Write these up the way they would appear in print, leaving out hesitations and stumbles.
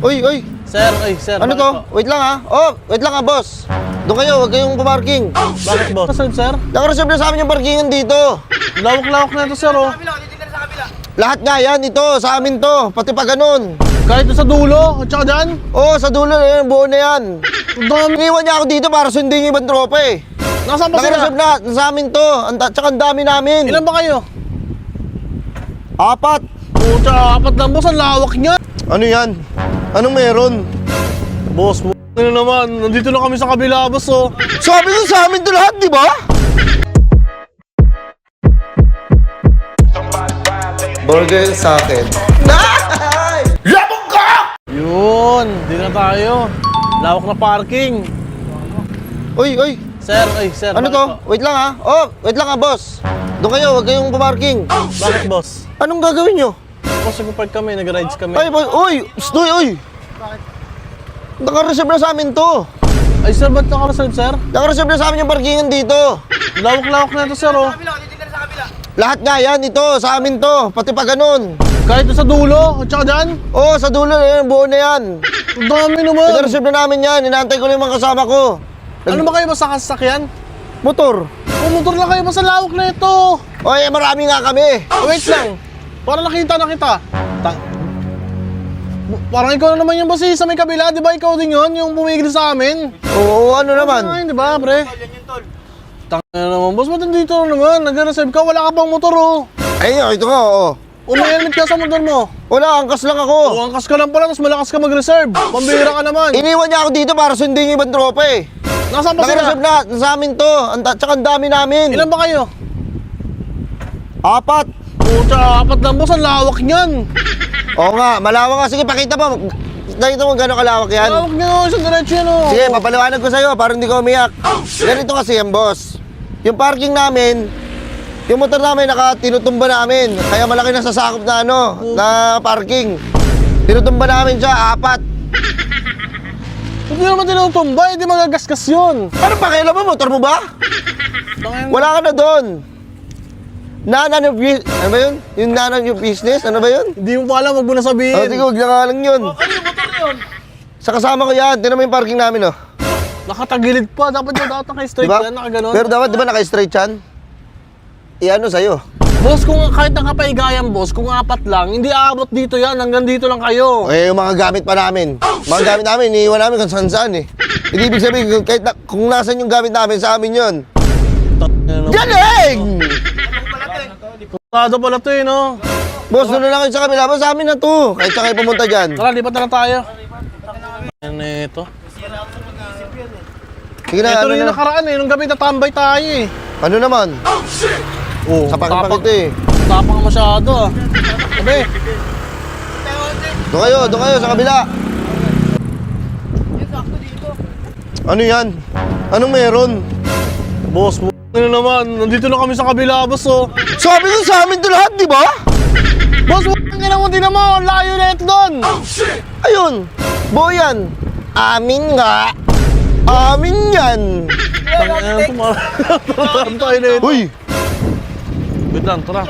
Uy, uy. Sir. Ano to? Wait lang ha. Oh, wait lang ha, boss. Doon kayo, huwag kayong pumarking. Bakit boss? Reserve, sir? Nakareserve na sa amin yung parkingan dito. Lawak-lawak na ito, sir, oh. Lahat nga yan, ito, sa amin to. Pati pa ganun. Kahit sa dulo, at saka dyan. Oo, sa dulo na yan, buo na yan. Ang dami. Iniwan niya ako dito para sundin yung ibang tropa eh. Nasaan pa sila? Nakareserve na, sa amin to. Tsaka ang dami namin. Ilan ba kayo? 4. Pucha, 4 lang, boss. Ang lawak niya. Ano yan? Anong meron? Boss, ano naman? Nandito na kami sa kabila, boss, oh. Sabi ko sa amin to lahat, di ba? Burger sa akin. Labog ka! Yun, di na tayo. Lawak na parking. Uy, uy. Sir. Ano bakit to? po? Wait lang ha. Oh, wait lang ha, boss. Doon kayo, huwag kayong pumarking. Bakit, boss? Anong gagawin nyo? Boss, nag-park kami, nag-rides kami. Ay, boss. Uy! Stoy, uy! Nakareserve na sa amin to. Ay, sir, ba't naka-reserve, sir? Nakareserve na sa amin yung parkingan dito. Lawak-lawak na ito, sir, oh. Lahat nga yan, ito, sa amin to. Pati pa ganun. Kahit sa dulo, at saka dyan. Oo, sa dulo na yan, buo na yan. Ang dami naman. Nakareserve na namin yan. Inaantay ko lang yung mga kasama ko. Ano ba kayo ba sa sasakyan? Motor. Pumotor lang kayo ba sa lawak na ito? Oy, marami nga kami. Wait lang. Para nakita na kita. Parang ikaw na naman yung basi sa may kabila, di ba? Ikaw din yun, yung pumigil sa amin. Oo, ano naman? Ay, di ba, pre? Tangina naman, boss, ba't nandito na naman? Nag-reserve ka, wala ka pang motor, oh. Ay, ito nga, oo. Umahelmet ka sa motor mo. Wala, angkas lang ako. Angkas ka lang pala, tapos malakas ka mag-reserve. Pambira ka naman. Iniwan niya ako dito para sundin yung ibang tropa eh. Nasaan pa sila? Nakareserve na, sa amin to. Tsaka ang dami namin. Ilan ba kayo? 4. Pucha, 4 lang, boss, ang lawak niyan. Oo nga, malawak nga. Sige, pakita mo. Nakita mo gano'ng kalawak yan? Lawak niya, oh, isang diretso yan, oh. Sige, papaliwanag ko sa'yo para hindi ko umiyak. Ganito kasi yan, boss. Yung parking namin, yung motor namin tinutumba namin. Kaya malaki na sasakop na na parking. Tinutumba namin siya, 4. Hindi naman tinutumba, hindi magagasgas yun. Ano pa, kailan mo? Motor mo ba? Wala ka na doon. Nana yung ano ba yun? Yung nana yung business? Ano ba yun? Hindi mo pa alam, wag mo na sabihin. Oh, sige, huwag na nga lang yun. Ano yung motor yun? Sa kasama ko yan. Tignan mo yung parking namin, oh. Nakatagilid pa, dapat naka-straight Diba? yan, nakaganon. Pero dapat, di ba, naka-straight yan? I-ano sa'yo? Boss, kung kahit nakapaigayan, boss, kung 4 lang, hindi aabot dito yan, hanggang dito lang kayo. Eh, yung mga gamit pa namin. Mga gamit namin, iniiwan namin kung saan-saan eh. Hindi ibig sabihin, kahit kung nasan yung gamit namin, sa amin yun. Galing! Kurado pala to eh, no? Boss, doon na lang kayo sa kabila. Boss, sa amin na to. Kahit saan kayo pumunta dyan. Tara, lipat na lang tayo. Ano ito? Sige na, Ito ano rin yung na. nakaraan eh, nung gabi tatambay tayo eh. Ano naman? Oh, Sa pakit-pakit eh. Tapang ka masyado ah. Sabi, Doon kayo, sa kabila. Ano yan? Anong meron? boss, ano naman, nandito na kami sa kabila, boss oh. Sabi ko sa amin to lahat, di ba? Boss, hindi mo, ang layo na ito doon. Ayun, boyan. Amin nga. Amin yan. Tangina to, marami tayo na ito. Uy, Wait lang, tara.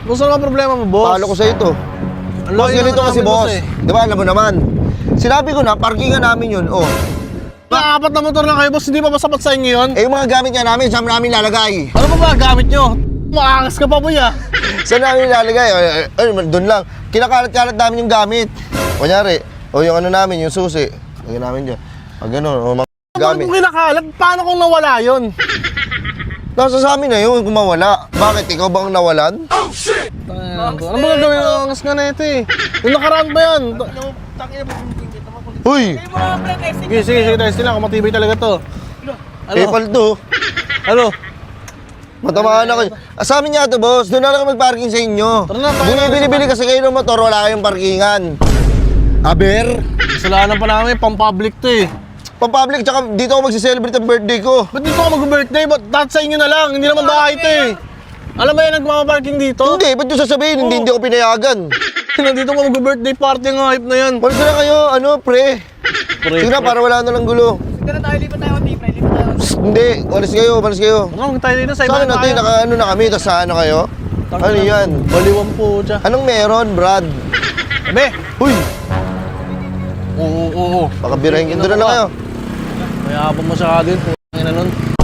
Boss, ano ang problema mo, boss? palo ko sa ito. Ang Boss, layo ganito naman kasi, namin, boss. eh. Di ba, alam mo naman. Sinabi ko na, parkingan namin yun, oh. Apat na motor lang kayo, boss, hindi pa ba sapat sa inyo yun? Eh, yung mga gamit nga namin, saan namin lalagay? Ano ba gamit nyo? Maangas ka pa, boy ah. Saan namin lalagay? Doon lang. Kinakalat-kalat namin yung gamit. Kunyari, yung ano namin, yung susi. Lagyan namin dyan. Pag gano'n, mga Gamit. gamit. Kung kinakalat, paano kung nawala yun? Nasa sa amin na yun, kung mawala. Bakit? Ikaw bang nawalan? Ano ba gagawin ang angas nga na ito eh? Yung nakaraan ba yan? Uy! Sige, testing lang, kung matibay talaga to. Ano? Epal to. Ano? Matamaan ako. Sa amin nga to, boss. Doon na lang mag-parking sa inyo. Tara na, tayo na. Bumibili-bili kasi kayo ng motor, wala kayong parkingan. Aber? Kasalanan pa namin, pang-public to eh. Pang-public, tsaka dito ako magsi-celebrate ang birthday ko. Ba't dito ka mag-birthday? Ba't dahil sa inyo na lang? Hindi naman bahay to eh. Alam mo yan, nagmamaparking dito? Hindi, ba't yung sasabihin? Hindi ako pinayagan. Nandito ka mag-birthday party ang hype na yan. Walis na kayo, pre. Sige na, para wala na lang gulo. Lipat tayo ng lipat tayo. Psst, hindi, walis kayo. Ano, tayo dito sa Saan iba natin, naka-ano na kami, tapos saan na kayo? Ano yan? Baliwan po siya. Anong meron, Brad? Sabi, Uy! Oo. Baka birahin. Doon na lang kayo. Mayabang mo sa akin, putang ina nun.